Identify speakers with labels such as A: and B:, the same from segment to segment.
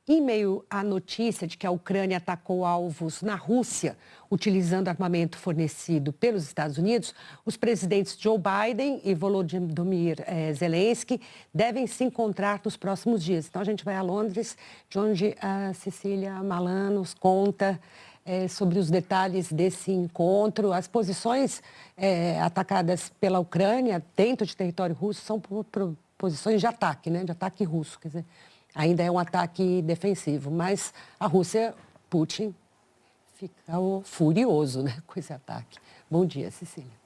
A: Em meio à notícia de que a Ucrânia atacou alvos na Rússia, utilizando armamento fornecido pelos Estados Unidos, os presidentes Joe Biden e Volodymyr Zelensky devem se encontrar nos próximos dias. Então, a gente vai a Londres, de onde a Cecília Malan nos conta sobre os detalhes desse encontro. As posições atacadas pela Ucrânia dentro de território russo são posições de ataque, né? De ataque russo, quer dizer, ainda é um ataque defensivo, mas a Rússia, Putin, ficou furioso, né, com esse ataque. Bom dia, Cecília.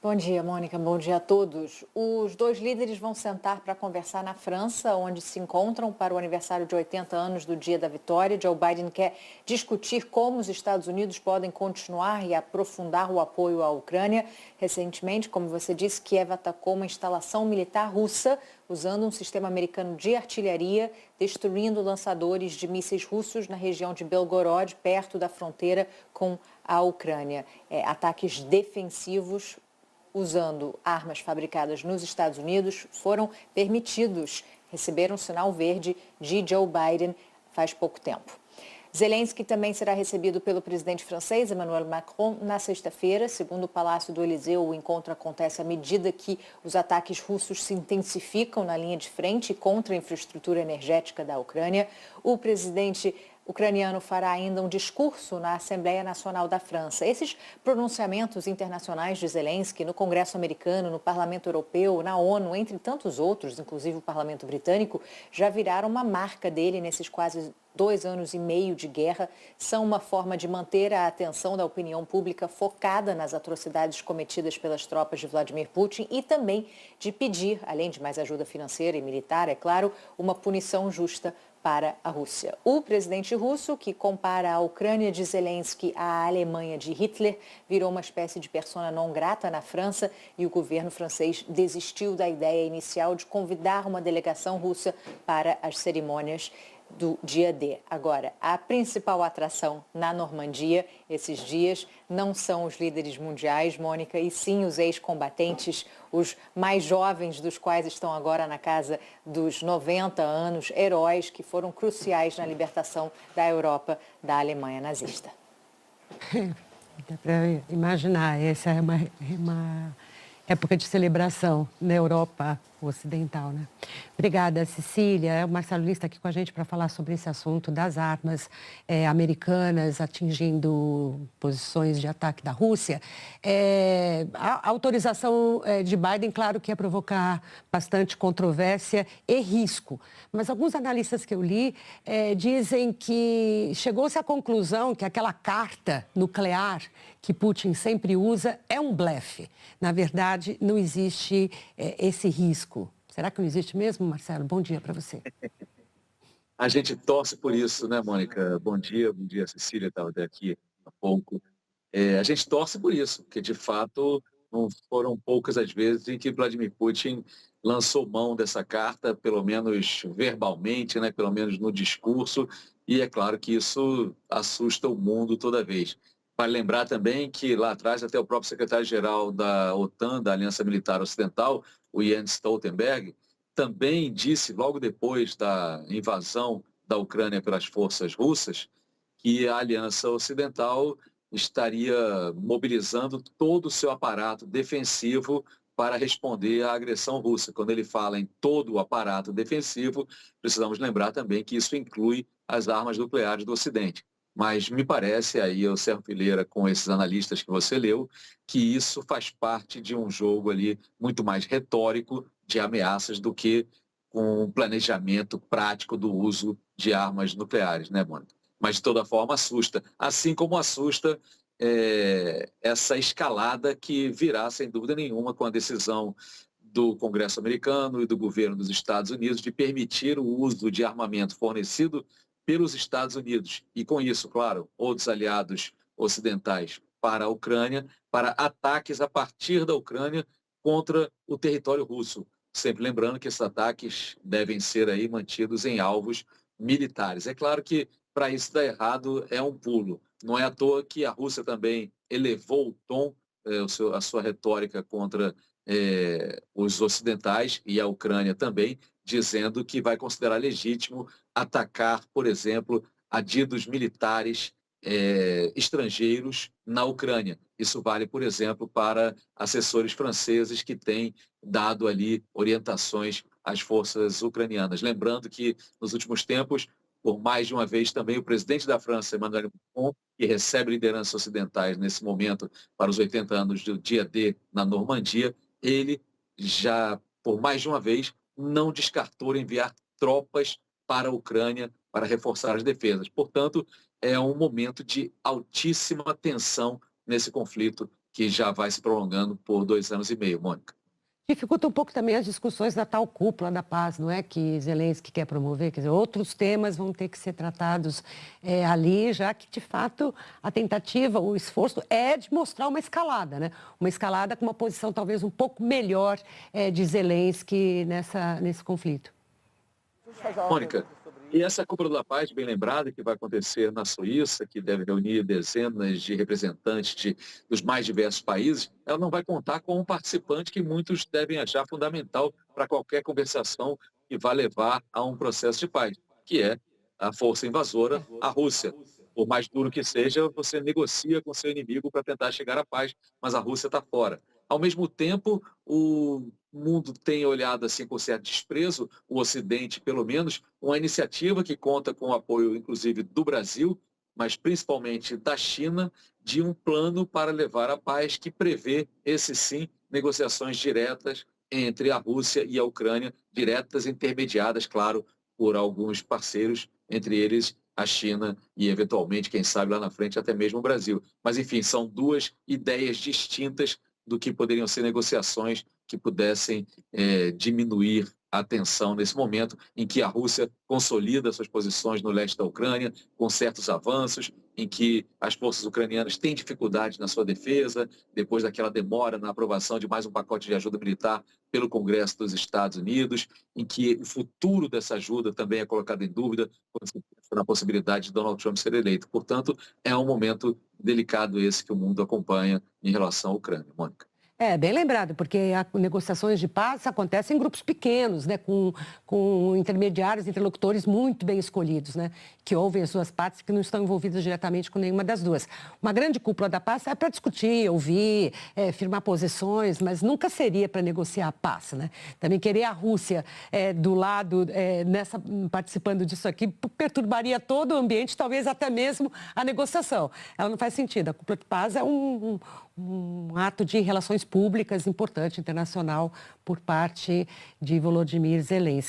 B: Bom dia, Mônica. Bom dia a todos. Os dois líderes vão sentar para conversar na França, onde se encontram para o aniversário de 80 anos do Dia da Vitória. Joe Biden quer discutir como os Estados Unidos podem continuar e aprofundar o apoio à Ucrânia. Recentemente, como você disse, Kiev atacou uma instalação militar russa usando um sistema americano de artilharia, destruindo lançadores de mísseis russos na região de Belgorod, perto da fronteira com a Ucrânia. Ataques defensivos usando armas fabricadas nos Estados Unidos foram permitidos, receberam sinal verde de Joe Biden faz pouco tempo. Zelensky também será recebido pelo presidente francês Emmanuel Macron na sexta-feira. Segundo o Palácio do Eliseu, o encontro acontece à medida que os ataques russos se intensificam na linha de frente contra a infraestrutura energética da Ucrânia. O presidente ucraniano fará ainda um discurso na Assembleia Nacional da França. Esses pronunciamentos internacionais de Zelensky no Congresso americano, no Parlamento Europeu, na ONU, entre tantos outros, inclusive o Parlamento Britânico, já viraram uma marca dele nesses quase 2 anos e meio de guerra. São uma forma de manter a atenção da opinião pública focada nas atrocidades cometidas pelas tropas de Vladimir Putin e também de pedir, além de mais ajuda financeira e militar, é claro, uma punição justa para a Rússia. O presidente russo, que compara a Ucrânia de Zelensky à Alemanha de Hitler, virou uma espécie de persona non grata na França e o governo francês desistiu da ideia inicial de convidar uma delegação russa para as cerimônias do dia D. Agora, a principal atração na Normandia esses dias não são os líderes mundiais, Mônica, e sim os ex-combatentes, os mais jovens dos quais estão agora na casa dos 90 anos, heróis que foram cruciais na libertação da Europa da Alemanha nazista.
A: Dá para imaginar, essa é uma época de celebração na Europa ocidental, né? Obrigada, Cecília. O Marcelo Liz está aqui com a gente para falar sobre esse assunto das armas americanas atingindo posições de ataque da Rússia. A autorização de Biden, claro que ia provocar bastante controvérsia e risco, mas alguns analistas que eu li dizem que chegou-se à conclusão que aquela carta nuclear que Putin sempre usa é um blefe. Na verdade, não existe esse risco. Será que não existe mesmo, Marcelo? Bom dia para você.
C: A gente torce por isso, né, Mônica? Bom dia, Cecília, estava até aqui há pouco. A gente torce por isso, porque de fato não foram poucas as vezes em que Vladimir Putin lançou mão dessa carta, pelo menos verbalmente, né, pelo menos no discurso, e é claro que isso assusta o mundo toda vez. Vale lembrar também que lá atrás até o próprio secretário-geral da OTAN, da Aliança Militar Ocidental, o Jens Stoltenberg, também disse logo depois da invasão da Ucrânia pelas forças russas que a Aliança Ocidental estaria mobilizando todo o seu aparato defensivo para responder à agressão russa. Quando ele fala em todo o aparato defensivo, precisamos lembrar também que isso inclui as armas nucleares do Ocidente. Mas me parece, aí eu serro fileira com esses analistas que você leu, que isso faz parte de um jogo ali muito mais retórico de ameaças do que com um planejamento prático do uso de armas nucleares, né, Mônica? Mas, de toda forma, assusta. Assim como assusta essa escalada que virá, sem dúvida nenhuma, com a decisão do Congresso americano e do governo dos Estados Unidos de permitir o uso de armamento fornecido pelos Estados Unidos e, com isso, claro, outros aliados ocidentais para a Ucrânia, para ataques a partir da Ucrânia contra o território russo. Sempre lembrando que esses ataques devem ser aí mantidos em alvos militares. É claro que para isso dar errado é um pulo. Não é à toa que a Rússia também elevou o tom, a sua retórica contra os ocidentais e a Ucrânia também, dizendo que vai considerar legítimo atacar, por exemplo, adidos militares estrangeiros na Ucrânia. Isso vale, por exemplo, para assessores franceses que têm dado ali orientações às forças ucranianas. Lembrando que, nos últimos tempos, por mais de uma vez também o presidente da França, Emmanuel Macron, que recebe lideranças ocidentais nesse momento para os 80 anos do dia D na Normandia, ele já, por mais de uma vez, não descartou enviar tropas para a Ucrânia para reforçar as defesas. Portanto, é um momento de altíssima tensão nesse conflito que já vai se prolongando por 2 anos e meio, Mônica.
A: Dificulta um pouco também as discussões da tal cúpula da paz, não é? Que Zelensky quer promover. Quer dizer, outros temas vão ter que ser tratados ali, já que, de fato, a tentativa, o esforço é de mostrar uma escalada, né? Uma escalada com uma posição talvez um pouco melhor de Zelensky nesse conflito.
C: Mônica, e essa Cúpula da Paz, bem lembrada, que vai acontecer na Suíça, que deve reunir dezenas de representantes dos mais diversos países, ela não vai contar com um participante que muitos devem achar fundamental para qualquer conversação que vá levar a um processo de paz, que é a força invasora, a Rússia. Por mais duro que seja, você negocia com seu inimigo para tentar chegar à paz, mas a Rússia está fora. Ao mesmo tempo, o mundo tem olhado assim com certo desprezo, o Ocidente pelo menos, uma iniciativa que conta com o apoio inclusive do Brasil, mas principalmente da China, de um plano para levar à paz que prevê, esse sim, negociações diretas entre a Rússia e a Ucrânia, diretas intermediadas, claro, por alguns parceiros, entre eles a China e, eventualmente, quem sabe lá na frente, até mesmo o Brasil. Mas, enfim, são duas ideias distintas do que poderiam ser negociações que pudessem diminuir a tensão nesse momento em que a Rússia consolida suas posições no leste da Ucrânia, com certos avanços, em que as forças ucranianas têm dificuldade na sua defesa, depois daquela demora na aprovação de mais um pacote de ajuda militar pelo Congresso dos Estados Unidos, em que o futuro dessa ajuda também é colocado em dúvida na possibilidade de Donald Trump ser eleito. Portanto, é um momento delicado esse que o mundo acompanha em relação à Ucrânia. Mônica.
A: Bem lembrado, porque as negociações de paz acontecem em grupos pequenos, né, com intermediários, interlocutores muito bem escolhidos, né, que ouvem as suas partes, que não estão envolvidos diretamente com nenhuma das duas. Uma grande cúpula da paz é para discutir, ouvir, firmar posições, mas nunca seria para negociar a paz, né? Também querer a Rússia do lado, participando disso aqui, perturbaria todo o ambiente, talvez até mesmo a negociação. Ela não faz sentido. A cúpula de paz é um ato de relações públicas importante, internacional, por parte de Volodymyr Zelensky.